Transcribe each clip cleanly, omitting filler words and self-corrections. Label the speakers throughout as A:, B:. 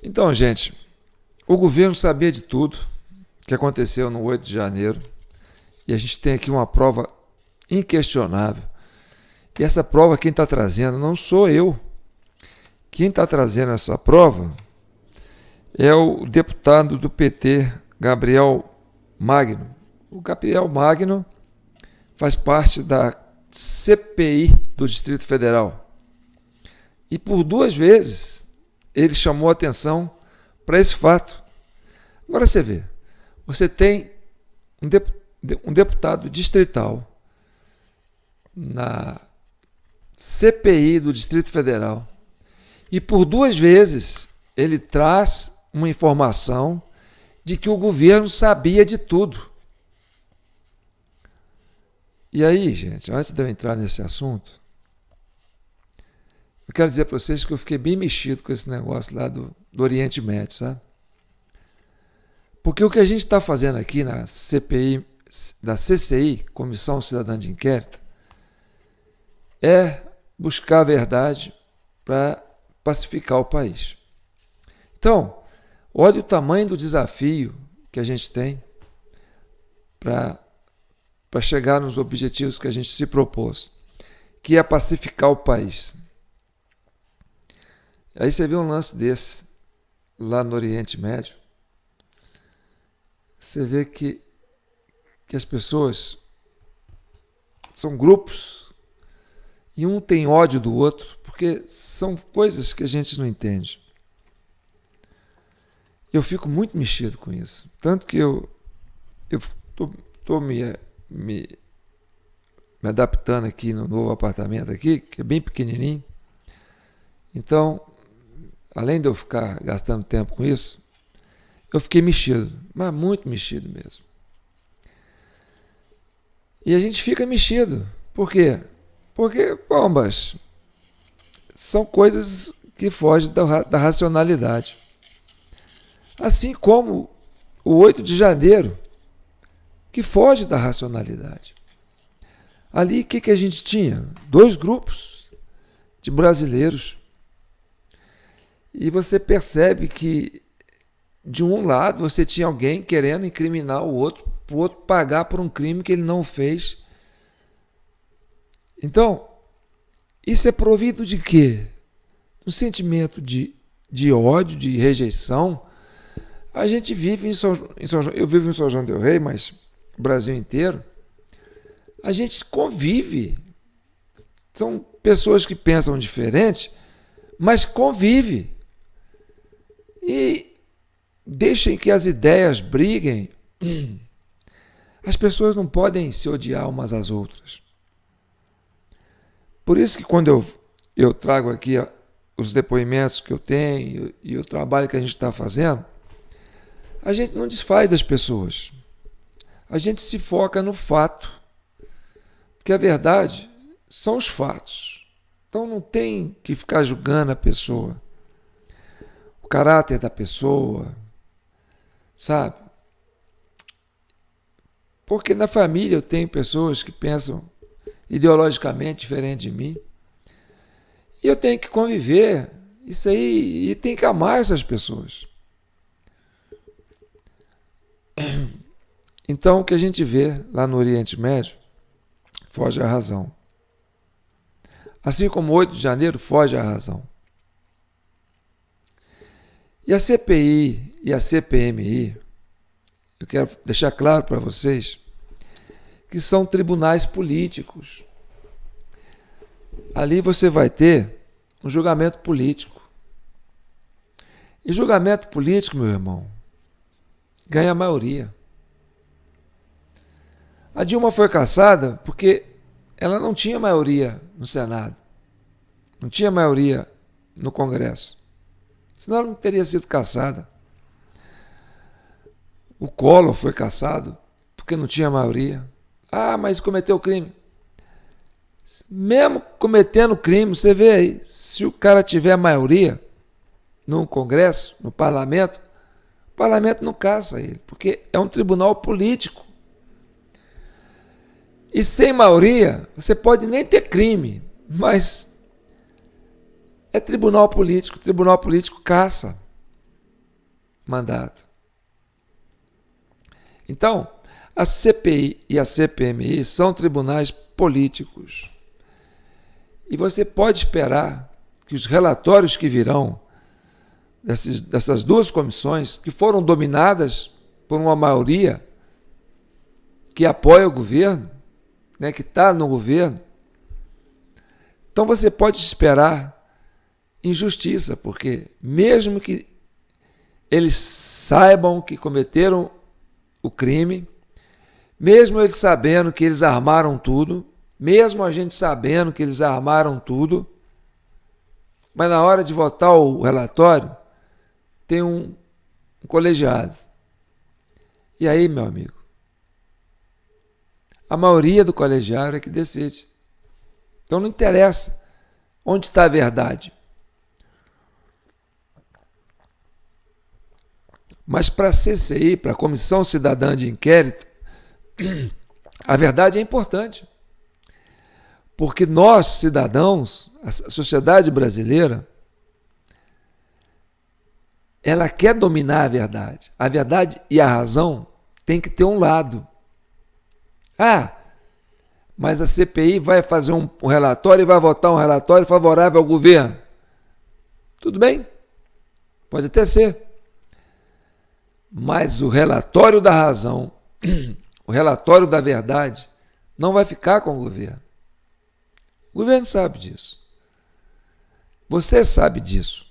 A: Então, gente, o governo sabia de tudo que aconteceu no 8 de janeiro e a gente tem aqui uma prova inquestionável. E essa prova quem está trazendo não sou eu. Quem está trazendo essa prova é o deputado do PT, Gabriel Magno. O Gabriel Magno faz parte da CPI do Distrito Federal. E por 2 vezes ele chamou atenção para esse fato. Agora você vê, você tem um deputado distrital na CPI do Distrito Federal e por 2 vezes ele traz uma informação de que o governo sabia de tudo. E aí, gente, antes de eu entrar nesse assunto, eu quero dizer para vocês que eu fiquei bem mexido com esse negócio lá do Oriente Médio, sabe? Porque o que a gente está fazendo aqui na CPI, da CCI, Comissão Cidadã de Inquérito, é buscar a verdade para pacificar o país. Então, olha o tamanho do desafio que a gente tem para chegar nos objetivos que a gente se propôs, que é pacificar o país. Aí você vê um lance desse lá no Oriente Médio, você vê que as pessoas são grupos e um tem ódio do outro, porque são coisas que a gente não entende. Eu fico muito mexido com isso. Tanto que eu estou me adaptando aqui no novo apartamento aqui, que é bem pequenininho. Então, além de eu ficar gastando tempo com isso, eu fiquei mexido, mas muito mexido mesmo. E a gente fica mexido. Por quê? Porque, bombas, são coisas que fogem da racionalidade. Assim como o 8 de janeiro, que foge da racionalidade. Ali, o que a gente tinha? 2 grupos de brasileiros. E você percebe que, de um lado, você tinha alguém querendo incriminar o outro, para o outro pagar por um crime que ele não fez. Então, isso é provido de quê? Um sentimento de ódio, de rejeição. A gente vive eu vivo em São João del Rei, mas o Brasil inteiro, a gente convive. São pessoas que pensam diferente, mas convive. E deixem que as ideias briguem. As pessoas não podem se odiar umas às outras. Por isso que quando eu trago aqui os depoimentos que eu tenho e o trabalho que a gente está fazendo, a gente não desfaz as pessoas. A gente se foca no fato. Porque a verdade são os fatos. Então não tem que ficar julgando a pessoa. O caráter da pessoa, sabe? Porque na família eu tenho pessoas que pensam ideologicamente diferente de mim. E eu tenho que conviver isso aí e tenho que amar essas pessoas. Então o que a gente vê lá no Oriente Médio foge à razão. Assim como o 8 de janeiro foge à razão. E a CPI e a CPMI, eu quero deixar claro para vocês que são tribunais políticos. Ali você vai ter um julgamento político. E julgamento político, meu irmão, ganha a maioria. A Dilma foi cassada porque ela não tinha maioria no Senado. Não tinha maioria no Congresso. Senão ela não teria sido cassada. O Collor foi cassado porque não tinha maioria. Ah, mas cometeu crime. Mesmo cometendo crime, você vê aí, se o cara tiver maioria no Congresso, no Parlamento, o Parlamento não caça ele, porque é um tribunal político. E sem maioria, você pode nem ter crime, mas é tribunal político caça. mandato. Então, a CPI e a CPMI são tribunais políticos. E você pode esperar que os relatórios que virão dessas duas comissões, que foram dominadas por uma maioria que apoia o governo, né, que está no governo, então você pode esperar injustiça, porque mesmo que eles saibam que cometeram o crime, mesmo eles sabendo que eles armaram tudo, mesmo a gente sabendo que eles armaram tudo, mas na hora de votar o relatório, tem um colegiado. E aí, meu amigo, a maioria do colegiado é que decide. Então não interessa onde está a verdade. Mas para a CCI, para a Comissão Cidadã de Inquérito, a verdade é importante. Porque nós, cidadãos, a sociedade brasileira, ela quer dominar a verdade. A verdade e a razão tem que ter um lado. Mas a CPI vai fazer um relatório e vai votar um relatório favorável ao governo. Tudo bem, pode até ser. Mas o relatório da razão, o relatório da verdade, não vai ficar com o governo. O governo sabe disso. Você sabe disso.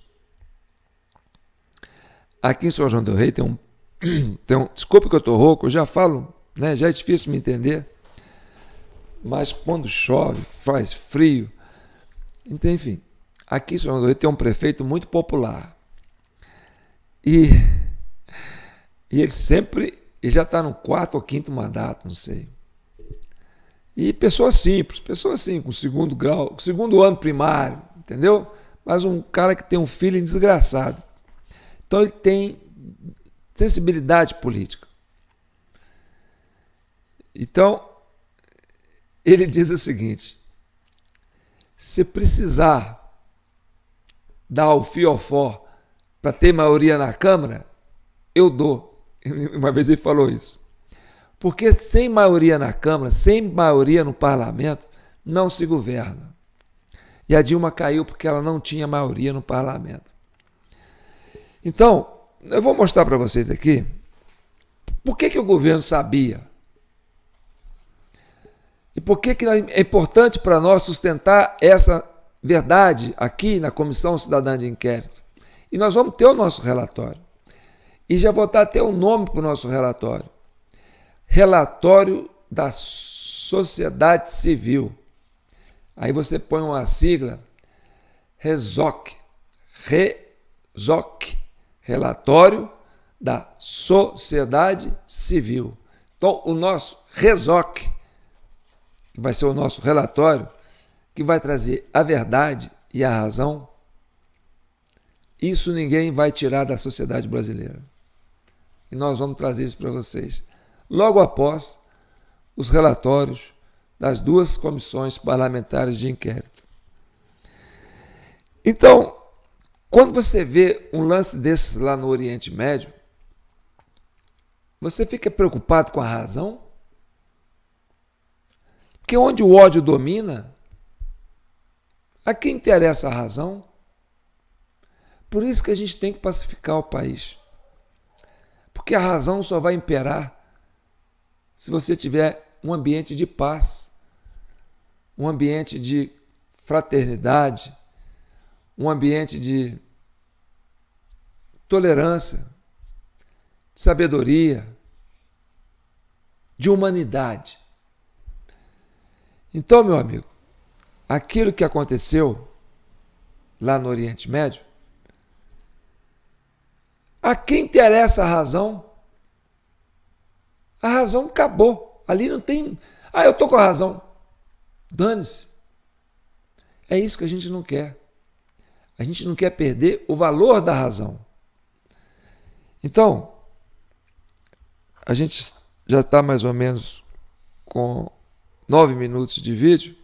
A: Aqui em São João del Rei tem um desculpa que eu estou rouco, eu já falo, né, já é difícil me entender. Mas quando chove, faz frio. Então, enfim, aqui em São João del Rei tem um prefeito muito popular. E ele já está no 4º ou 5º mandato, não sei. E pessoas simples, com segundo grau, segundo ano primário, entendeu? Mas um cara que tem um filho desgraçado. Então ele tem sensibilidade política. Então, ele diz o seguinte: se precisar dar o fiofó para ter maioria na Câmara, eu dou. Uma vez ele falou isso. Porque sem maioria na Câmara, sem maioria no Parlamento, não se governa. E a Dilma caiu porque ela não tinha maioria no Parlamento. Então, eu vou mostrar para vocês aqui por que o governo sabia. E por que é importante para nós sustentar essa verdade aqui na Comissão Cidadã de Inquérito. E nós vamos ter o nosso relatório. E já vou dar até o nome para o nosso relatório. Relatório da Sociedade Civil. Aí você põe uma sigla, RESOC. Relatório da Sociedade Civil. Então, o nosso RESOC, que vai ser o nosso relatório, que vai trazer a verdade e a razão, isso ninguém vai tirar da sociedade brasileira. E nós vamos trazer isso para vocês logo após os relatórios das duas comissões parlamentares de inquérito. Então, quando você vê um lance desses lá no Oriente Médio, você fica preocupado com a razão? Porque onde o ódio domina, a quem interessa a razão? Por isso que a gente tem que pacificar o país. Porque a razão só vai imperar se você tiver um ambiente de paz, um ambiente de fraternidade, um ambiente de tolerância, de sabedoria, de humanidade. Então, meu amigo, aquilo que aconteceu lá no Oriente Médio, a quem interessa a razão? A razão acabou. Ali não tem... eu estou com a razão. Dane-se. É isso que a gente não quer. A gente não quer perder o valor da razão. Então, a gente já está mais ou menos com 9 minutos de vídeo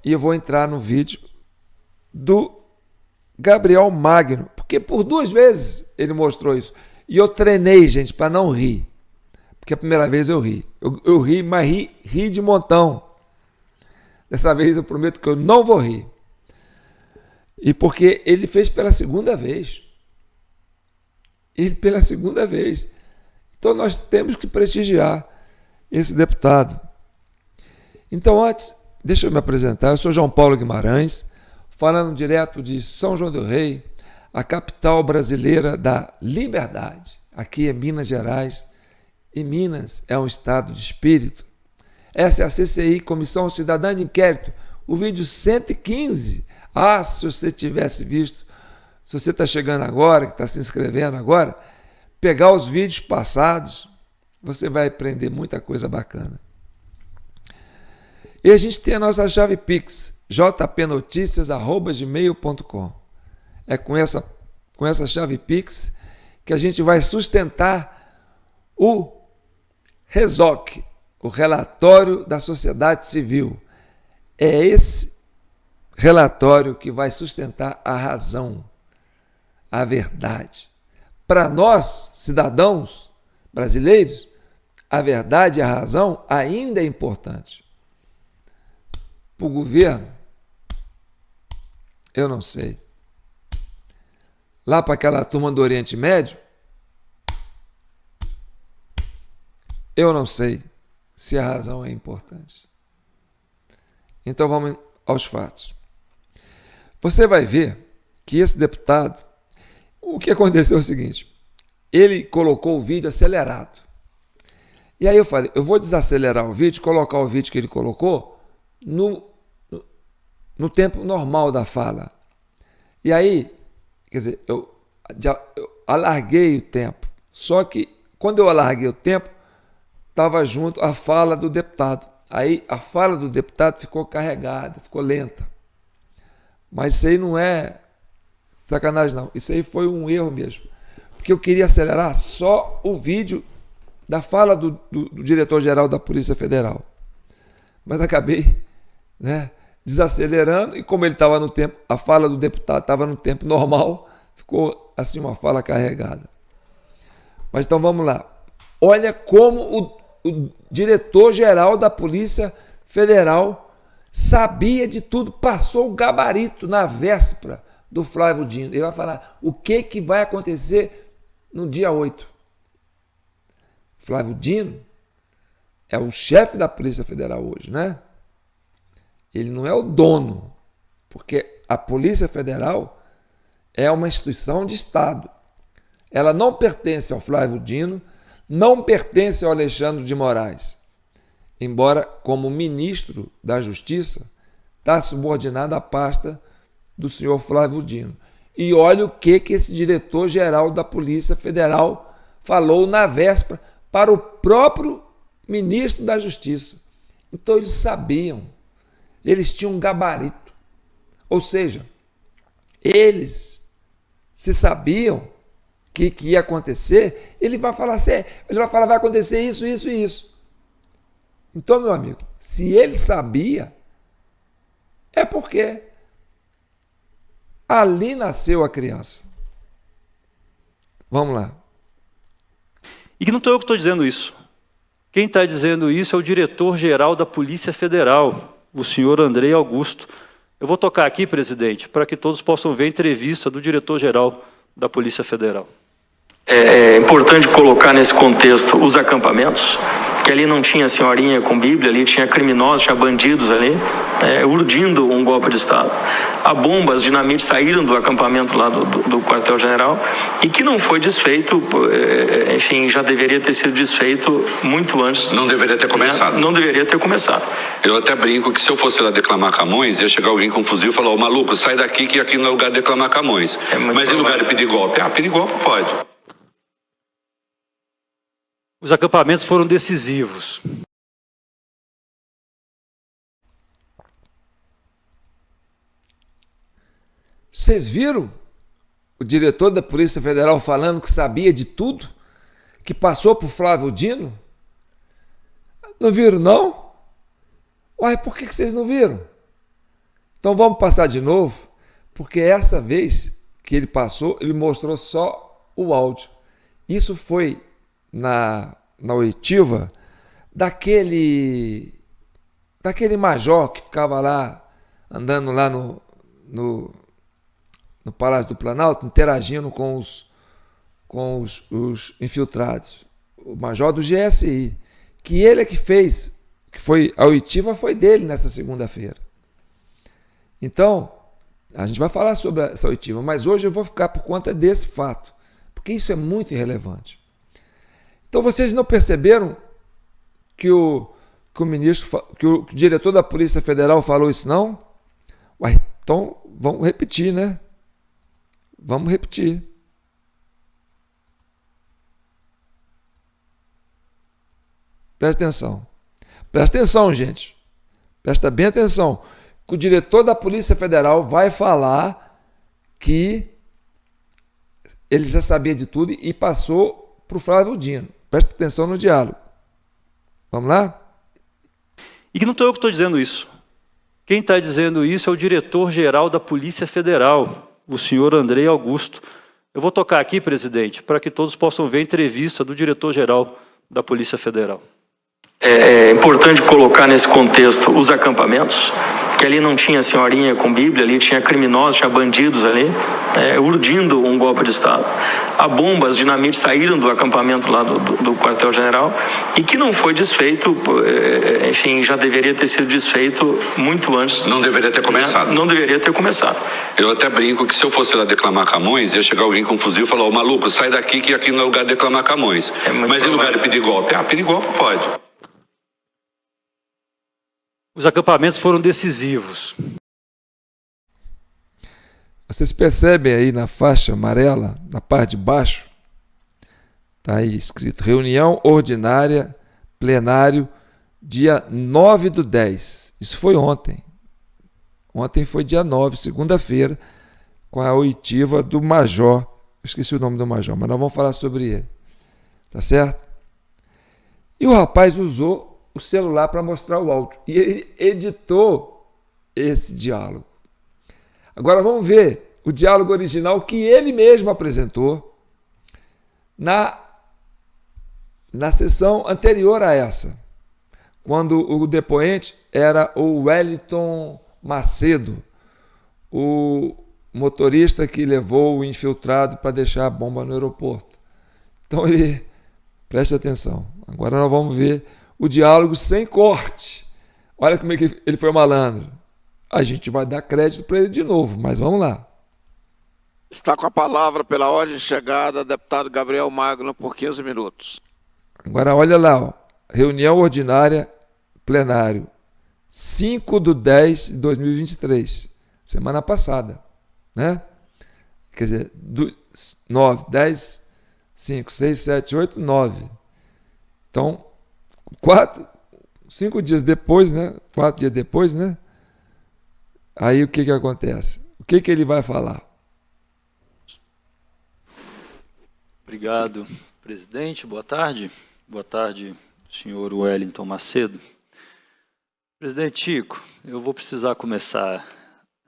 A: e eu vou entrar no vídeo do Gabriel Magno, porque por 2 vezes ele mostrou isso. E eu treinei, gente, para não rir. Porque a primeira vez eu ri. Eu ri, mas ri de montão. Dessa vez eu prometo que eu não vou rir. E porque ele fez pela segunda vez. Ele pela segunda vez. Então nós temos que prestigiar esse deputado. Então antes, deixa eu me apresentar. Eu sou João Paulo Guimarães, falando direto de São João del Rei, a capital brasileira da liberdade. Aqui é Minas Gerais. E Minas é um estado de espírito. Essa é a CCI, Comissão Cidadã de Inquérito, o vídeo 115. Ah, se você tivesse visto, se você está chegando agora, que está se inscrevendo agora, pegar os vídeos passados, você vai aprender muita coisa bacana. E a gente tem a nossa chave Pix, jpnoticias@gmail.com. É com essa chave Pix que a gente vai sustentar o RESOC, o Relatório da Sociedade Civil. É esse relatório que vai sustentar a razão, a verdade. Para nós, cidadãos brasileiros, a verdade e a razão ainda é importante. Para o governo, eu não sei. Lá para aquela turma do Oriente Médio, eu não sei se a razão é importante. Então vamos aos fatos. Você vai ver que esse deputado, o que aconteceu é o seguinte, ele colocou o vídeo acelerado. E aí eu falei, eu vou desacelerar o vídeo, colocar o vídeo que ele colocou no tempo normal da fala. E aí, quer dizer, eu alarguei o tempo. Só que quando eu alarguei o tempo, estava junto a fala do deputado. Aí a fala do deputado ficou carregada, ficou lenta. Mas isso aí não é sacanagem, não. Isso aí foi um erro mesmo. Porque eu queria acelerar só o vídeo da fala do diretor-geral da Polícia Federal. Mas acabei, desacelerando, e como ele estava no tempo, a fala do deputado estava no tempo normal, ficou assim uma fala carregada. Mas então vamos lá. Olha como o diretor-geral da Polícia Federal sabia de tudo, passou o gabarito na véspera do Flávio Dino. Ele vai falar o que vai acontecer no dia 8. Flávio Dino é o chefe da Polícia Federal hoje, né? Ele não é o dono, porque a Polícia Federal é uma instituição de Estado. Ela não pertence ao Flávio Dino, não pertence ao Alexandre de Moraes. Embora, como ministro da Justiça, está subordinado à pasta do senhor Flávio Dino. E olha o que esse diretor-geral da Polícia Federal falou na véspera para o próprio ministro da Justiça. Então eles sabiam, eles tinham um gabarito. Ou seja, eles se sabiam que ia acontecer, ele vai falar assim, vai acontecer isso, isso e isso. Então, meu amigo, se ele sabia, é porque ali nasceu a criança. Vamos lá.
B: E que não estou eu que estou dizendo isso. Quem está dizendo isso é o diretor-geral da Polícia Federal, o senhor Andrei Augusto. Eu vou tocar aqui, presidente, para que todos possam ver a entrevista do diretor-geral da Polícia Federal.
C: É importante colocar nesse contexto os acampamentos, que ali não tinha senhorinha com Bíblia, ali tinha criminosos, tinha bandidos ali, urdindo um golpe de Estado. Há bombas, dinamite saíram do acampamento lá do quartel-general e que não foi desfeito, enfim, já deveria ter sido desfeito muito antes.
D: Não deveria ter começado.
C: Não deveria ter começado.
D: Eu até brinco que se eu fosse lá declamar Camões, ia chegar alguém com um fuzil e falar, ô maluco, sai daqui que aqui não é lugar de declamar Camões. Mas em lugar de pedir golpe? Pedir golpe pode.
B: Os acampamentos foram decisivos.
A: Vocês viram o diretor da Polícia Federal falando que sabia de tudo? Que passou por Flávio Dino? Não viram, não? Uai, por que vocês não viram? Então vamos passar de novo, porque essa vez que ele passou, ele mostrou só o áudio. Isso foi na oitiva daquele major que ficava lá, andando lá no Palácio do Planalto, interagindo com os infiltrados. O major do GSI, que ele é que fez, que foi a oitiva foi dele nessa segunda-feira. Então, a gente vai falar sobre essa oitiva, mas hoje eu vou ficar por conta desse fato, porque isso é muito irrelevante. Então, vocês não perceberam que o diretor da Polícia Federal falou isso, não? Ué, então, vamos repetir, né? Vamos repetir. Presta atenção. Presta atenção, gente. Presta bem atenção. Que o diretor da Polícia Federal vai falar que ele já sabia de tudo e passou para o Flávio Dino. Presta atenção no diálogo. Vamos lá?
B: E que não estou eu que estou dizendo isso. Quem está dizendo isso é o diretor-geral da Polícia Federal, o senhor Andrei Augusto. Eu vou tocar aqui, presidente, para que todos possam ver a entrevista do diretor-geral da Polícia Federal.
C: É importante colocar nesse contexto os acampamentos, que ali não tinha senhorinha com Bíblia, ali tinha criminosos, tinha bandidos ali, urdindo um golpe de Estado. Há bombas, dinamite saíram do acampamento lá do quartel-general e que não foi desfeito, enfim, já deveria ter sido desfeito muito antes.
D: Não deveria ter começado.
C: Não deveria ter começado.
D: Eu até brinco que se eu fosse lá declamar Camões, ia chegar alguém com um fuzil e falar, ô maluco, sai daqui que aqui não é lugar de declamar Camões. Mas em lugar de pedir golpe? Pedir golpe pode.
B: Os acampamentos foram decisivos.
A: Vocês percebem aí na faixa amarela, na parte de baixo, está aí escrito reunião ordinária, plenário, dia 9/10. Isso foi ontem. Ontem foi dia 9, segunda-feira, com a oitiva do major. Eu esqueci o nome do major, mas nós vamos falar sobre ele. Tá certo? E o rapaz usou o celular para mostrar o áudio. E ele editou esse diálogo. Agora vamos ver o diálogo original que ele mesmo apresentou na sessão anterior a essa, quando o depoente era o Wellington Macedo, o motorista que levou o infiltrado para deixar a bomba no aeroporto. Então preste atenção. Agora nós vamos ver o diálogo sem corte. Olha como é que ele foi malandro. A gente vai dar crédito para ele de novo, mas vamos lá.
E: Está com a palavra, pela ordem de chegada, deputado Gabriel Magno, por 15 minutos.
A: Agora olha lá, ó. Reunião ordinária, plenário, 5/10/2023, semana passada, né? Quer dizer, 9, 10, 5, 6, 7, 8, 9. Então, 5 dias depois, né? 4 dias depois, né? Aí o que acontece? O que ele vai falar?
B: Obrigado, presidente. Boa tarde. Boa tarde, senhor Wellington Macedo. Presidente Chico, eu vou precisar começar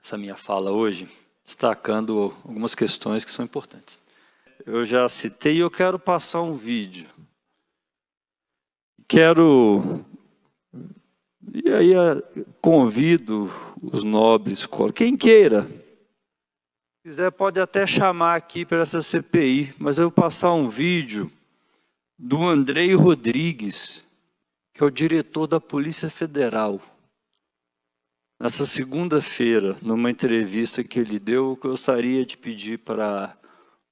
B: essa minha fala hoje destacando algumas questões que são importantes. Eu já citei e eu quero passar um vídeo. E aí convido os nobres, quem queira, se quiser pode até chamar aqui para essa CPI, mas eu vou passar um vídeo do Andrei Rodrigues, que é o diretor da Polícia Federal. Nessa segunda-feira, numa entrevista que ele deu, eu gostaria de pedir para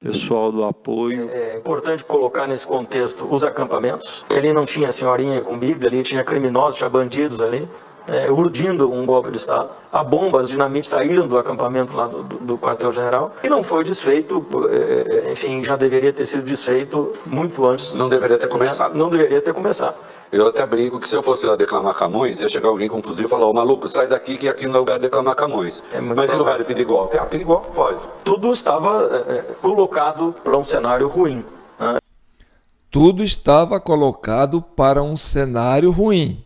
B: pessoal do apoio.
C: É importante colocar nesse contexto os acampamentos, que ali não tinha senhorinha com Bíblia, ali tinha criminosos, tinha bandidos ali, urdindo um golpe de Estado. Há bombas, dinamite saíram do acampamento lá do quartel-general e não foi desfeito, enfim, já deveria ter sido desfeito muito antes.
D: Não deveria ter começado.
C: Não deveria ter começado.
D: Eu até brinco que se eu fosse lá declamar Camões, ia chegar alguém com um fuzil e falar, ô maluco, sai daqui que aqui não é lugar de declamar Camões. Mas em lugar de pedir golpe? Pedir golpe pode.
C: Tudo estava colocado para um cenário ruim. Né?
A: Tudo estava colocado para um cenário ruim.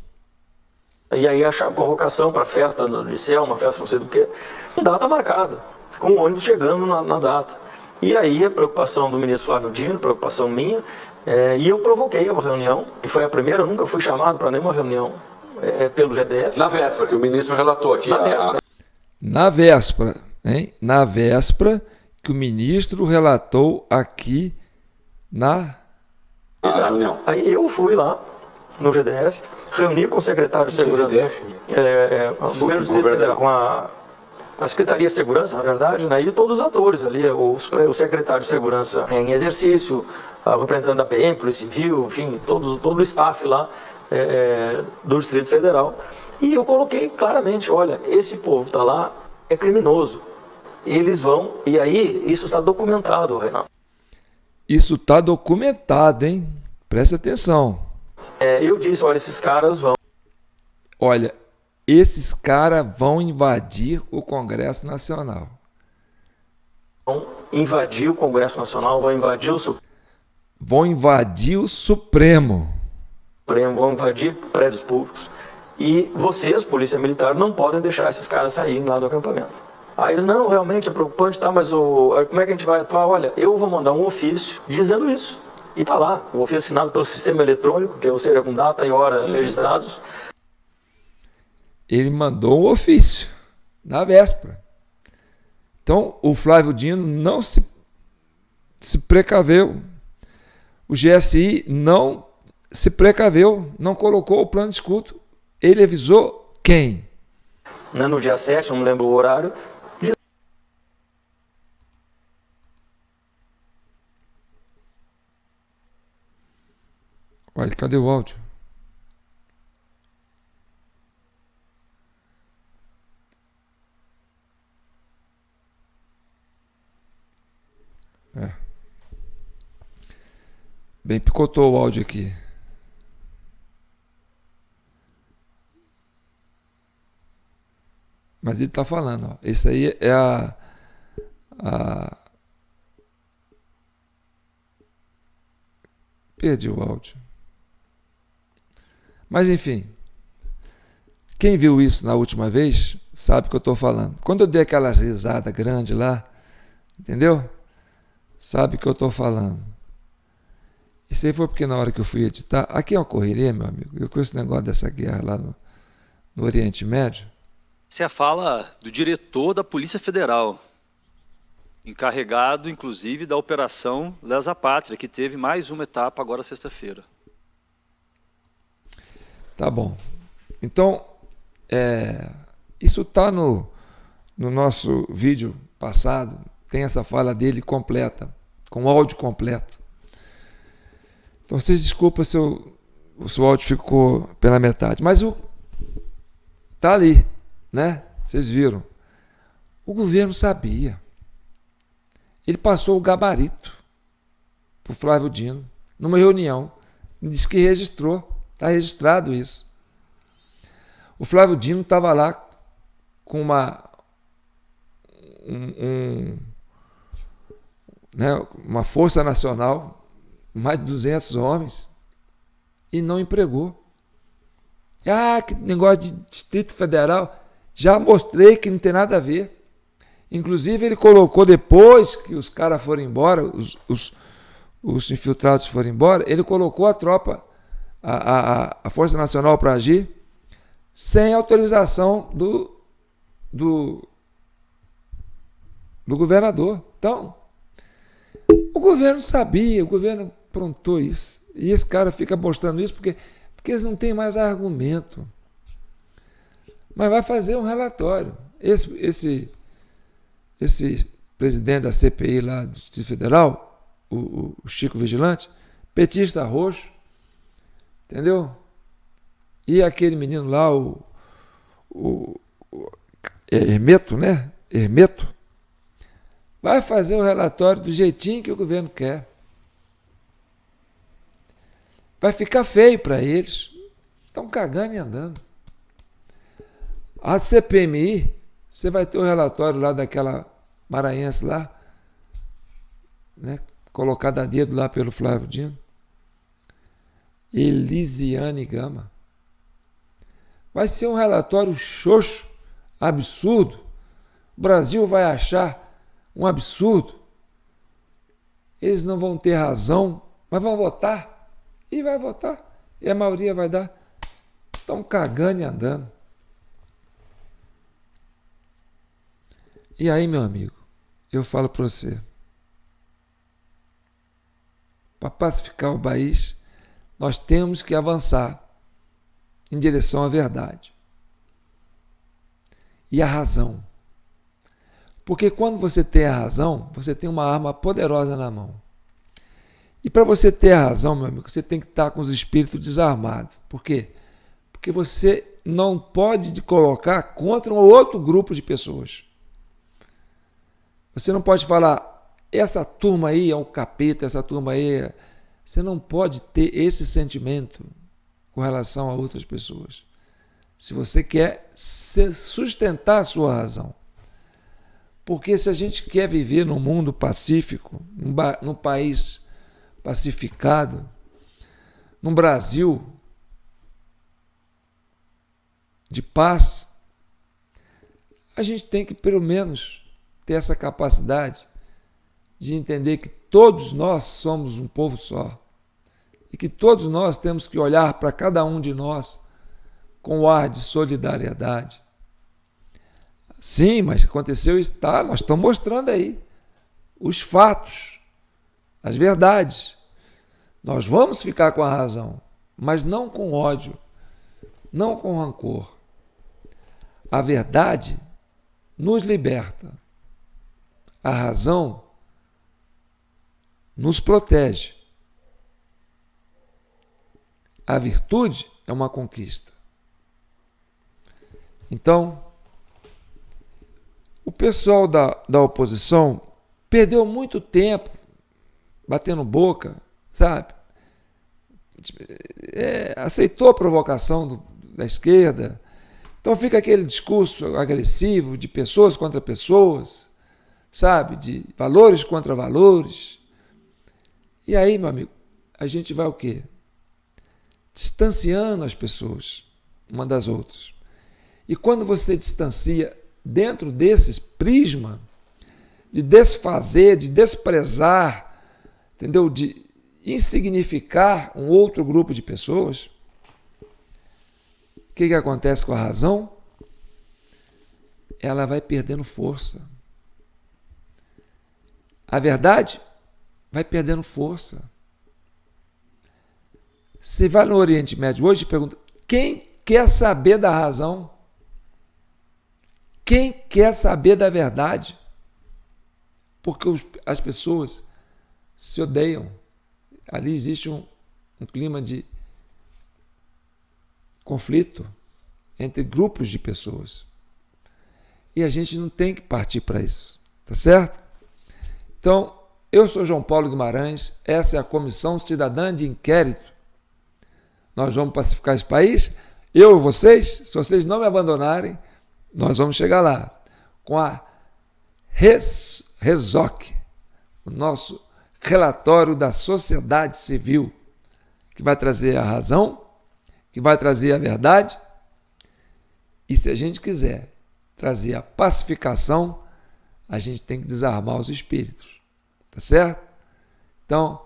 C: E aí a convocação para festa no liceu, uma festa não sei do que, data marcada, com o ônibus chegando na data. E aí a preocupação do ministro Flávio Dino, preocupação minha, e eu provoquei uma reunião, e foi a primeira, eu nunca fui chamado para nenhuma reunião pelo GDF.
D: Na véspera, que o ministro relatou aqui.
A: Na véspera, hein? Na véspera que o ministro relatou aqui na
C: reunião. Aí eu fui lá no GDF, reuni com o secretário de Segurança, o governo do Distrito Federal, com a Secretaria de Segurança, na verdade, né, e todos os atores ali, o secretário de Segurança em exercício, o representante da PM, Polícia Civil, enfim, todo o staff lá do Distrito Federal. E eu coloquei claramente, olha, esse povo está lá, é criminoso. Eles vão, e aí isso está documentado, Renato.
A: Isso está documentado, hein? Presta atenção.
C: Eu disse, olha, esses caras vão.
A: Olha, esses caras vão invadir o Congresso Nacional.
C: Vão invadir o Congresso Nacional, vão invadir o Supremo.
A: Vão invadir o Supremo.
C: Vão invadir prédios públicos. E vocês, Polícia Militar, não podem deixar esses caras saírem lá do acampamento. Aí eles, não, realmente é preocupante, tá, mas como é que a gente vai atuar? Olha, eu vou mandar um ofício dizendo isso. E tá lá, o ofício assinado pelo sistema eletrônico, ou seja, com data e hora registrados.
A: Ele mandou um ofício na véspera. Então, o Flávio Dino não se precaveu. O GSI não se precaveu, não colocou o plano de escudo. Ele avisou quem?
C: No dia 7, não me lembro o horário.
A: Olha, cadê o áudio? Bem, picotou o áudio aqui. Mas ele está falando, ó. Esse aí é Perdi o áudio. Mas enfim, quem viu isso na última vez sabe o que eu estou falando. Quando eu dei aquela risada grande lá, entendeu? Sabe o que eu estou falando. Isso aí foi porque na hora que eu fui editar, aqui é uma correria, meu amigo, eu com esse negócio dessa guerra lá no Oriente Médio.
B: Essa é a fala do diretor da Polícia Federal, encarregado, inclusive, da Operação Lesa Pátria, que teve mais uma etapa agora sexta-feira.
A: Tá bom. Então, isso está no nosso vídeo passado, tem essa fala dele completa, com áudio completo. Então, vocês desculpem se o seu áudio ficou pela metade, mas tá ali, né? Vocês viram. O governo sabia. Ele passou o gabarito para o Flávio Dino, numa reunião, disse que registrou, está registrado isso. O Flávio Dino estava lá com uma força nacional, mais de 200 homens, e não empregou. Que negócio de Distrito Federal, já mostrei que não tem nada a ver. Inclusive, ele colocou, depois que os caras foram embora, os infiltrados foram embora, ele colocou a tropa, a Força Nacional para agir, sem autorização do governador. Então, o governo sabia, o governo aprontou isso. E esse cara fica mostrando isso porque eles não têm mais argumento. Mas vai fazer um relatório. Esse presidente da CPI lá do Distrito Federal, o Chico Vigilante, petista roxo, entendeu? E aquele menino lá, o Hermeto, né? Hermeto, vai fazer o relatório do jeitinho que o governo quer. Vai ficar feio para eles. Estão cagando e andando. A CPMI, você vai ter o relatório lá daquela maranhense lá, né, colocada a dedo lá pelo Flávio Dino. Elisiane Gama. Vai ser um relatório xoxo, absurdo. O Brasil vai achar um absurdo eles não vão ter razão, mas vão votar. E vai votar. E a maioria vai dar. Estão cagando e andando. E aí, meu amigo, eu falo para você, para pacificar o país, nós temos que avançar em direção à verdade e à razão. Porque quando você tem a razão, você tem uma arma poderosa na mão. E para você ter a razão, meu amigo, você tem que estar com os espíritos desarmados. Por quê? Porque você não pode colocar contra um outro grupo de pessoas. Você não pode falar, essa turma aí é o capeta, essa turma aí é... Você não pode ter esse sentimento com relação a outras pessoas. Se você quer sustentar a sua razão. Porque se a gente quer viver num mundo pacífico, num país pacificado, num Brasil de paz, a gente tem que, pelo menos, ter essa capacidade de entender que todos nós somos um povo só e que todos nós temos que olhar para cada um de nós com o ar de solidariedade. Sim, mas aconteceu isso, tá? Nós estamos mostrando aí os fatos, as verdades. Nós vamos ficar com a razão, mas não com ódio, não com rancor. A verdade nos liberta. A razão nos protege. A virtude é uma conquista. Então, o pessoal da oposição perdeu muito tempo batendo boca, sabe? Aceitou a provocação da esquerda. Então fica aquele discurso agressivo de pessoas contra pessoas, sabe? De valores contra valores. E aí, meu amigo, a gente vai o quê? Distanciando as pessoas uma das outras. E quando você distancia dentro desses prisma de desfazer, de desprezar, entendeu? De insignificar um outro grupo de pessoas, o que acontece com a razão? Ela vai perdendo força. A verdade vai perdendo força. Você vai no Oriente Médio hoje e pergunta, quem quer saber da razão? Quem quer saber da verdade? Porque as pessoas se odeiam. Ali existe um clima de conflito entre grupos de pessoas. E a gente não tem que partir para isso. Tá certo? Então, eu sou João Paulo Guimarães, essa é a Comissão Cidadã de Inquérito. Nós vamos pacificar esse país. Eu e vocês, se vocês não me abandonarem, nós vamos chegar lá com a RESOC, o nosso relatório da sociedade civil, que vai trazer a razão, que vai trazer a verdade, e se a gente quiser trazer a pacificação, a gente tem que desarmar os espíritos, tá certo? Então,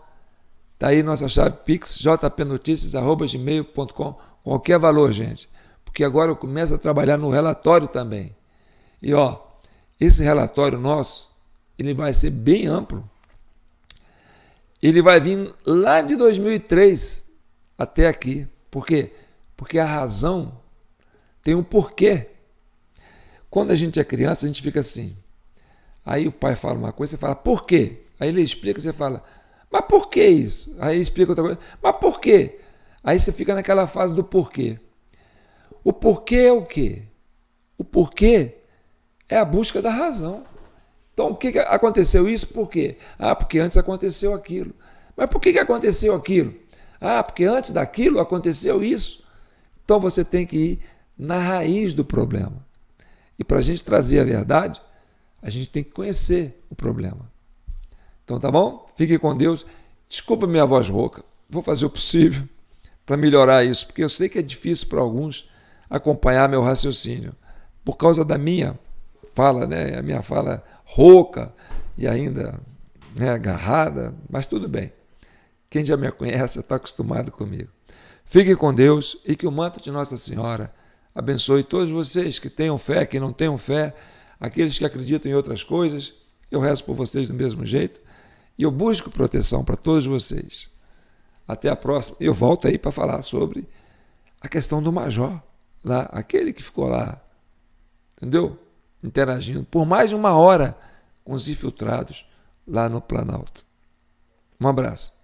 A: tá aí nossa chave Pix, jpnoticias@gmail.com, qualquer valor, gente, porque agora eu começo a trabalhar no relatório também. E esse relatório nosso, ele vai ser bem amplo. Ele vai vir lá de 2003 até aqui. Por quê? Porque a razão tem um porquê. Quando a gente é criança, a gente fica assim. Aí o pai fala uma coisa, você fala, por quê? Aí ele explica, você fala, mas por que isso? Aí ele explica outra coisa, mas por quê? Aí você fica naquela fase do porquê. O porquê é o quê? O porquê é a busca da razão. Então, o que aconteceu isso? Por quê? Porque antes aconteceu aquilo. Mas por que aconteceu aquilo? Porque antes daquilo aconteceu isso. Então, você tem que ir na raiz do problema. E para a gente trazer a verdade, a gente tem que conhecer o problema. Então, tá bom? Fique com Deus. Desculpa minha voz rouca. Vou fazer o possível para melhorar isso, porque eu sei que é difícil para alguns acompanhar meu raciocínio. Por causa da minha fala, né? A minha fala rouca e ainda né, agarrada, mas tudo bem. Quem já me conhece está acostumado comigo. Fiquem com Deus e que o manto de Nossa Senhora abençoe todos vocês que tenham fé, que não tenham fé, aqueles que acreditam em outras coisas. Eu rezo por vocês do mesmo jeito e eu busco proteção para todos vocês. Até a próxima. Eu volto aí para falar sobre a questão do major, lá, aquele que ficou lá, entendeu? Interagindo por mais de 1 hora com os infiltrados lá no Planalto. Um abraço.